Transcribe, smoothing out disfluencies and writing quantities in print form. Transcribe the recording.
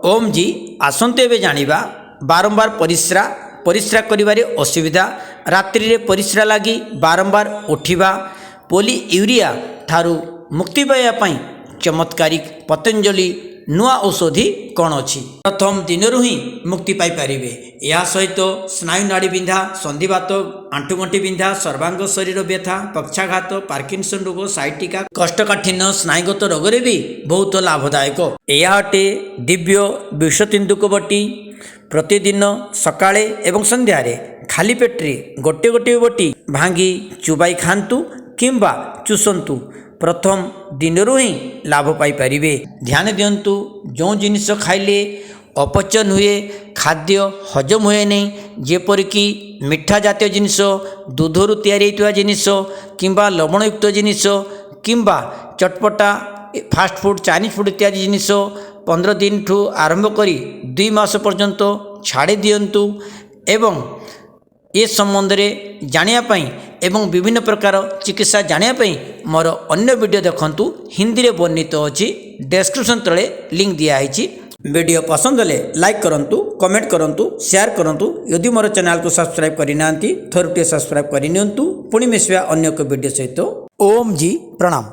ओम जी आसंते एबे जानिबा बारंबार परिस्रा परिस्रा करिबारे असुविधा रात्रि रे परिस्रा लागी बारंबार उठिबा पोली यूरिया ठारू मुक्ति पाइबा पई चमत्कारिक पतंजलि नुआ औषधि कौन अच्छी प्रथम दिन ही मुक्ति पाई पारिबे। या सहित स्नायु नाड़ी बिंधा संधिवात आंठुगंठी बिंधा सर्वांग शरीर व्यथा पक्षाघात पार्किंसन रोग साइटिका कष्टकाठिन्य स्नायुगत रोग भी बहुत लाभदायक। यह अटे दिव्य विषतिंदुक बटी प्रतिदिन सकाळे एवं संध्यारे खाली पेट्रे गोटे गोटे बटी भांगी चुबाई खांतु किंबा चुसंतु प्रथम दिन ही लाभ पाई परिबे। ध्यान दियंतु जो जिनिस खाइले अपचन हुए खाद्य हजम हुए नहीं जेपरिकी मिठा जातीय जिनिस दूधरु तैयारी होइतवा जिनिस किंबा लवणयुक्त जिनिस किंबा चटपटा फास्ट फूड चाइनीज फूड इत्यादि जिनिस 15 दिन ठू आरंभ करी 2 मास पर्यंत छाड़ी दियंतु एवं ए संबंध में जानिया पई एवं विभिन्न प्रकार चिकित्सा जानिया पई मोर अन्य वीडियो देखंतु हिंदी रे वर्णित अछि डिस्क्रिप्शन तले लिंक दिया है। वीडियो पसंद ले लाइक करंतु कमेंट करंतु शेयर करंतु यदि मोर चैनल को सब्सक्राइब करि नांती थोरटे सब्सक्राइब करि नियंतु पुणी मिसवा अन्य को वीडियो सहित। ओम जी प्रणाम।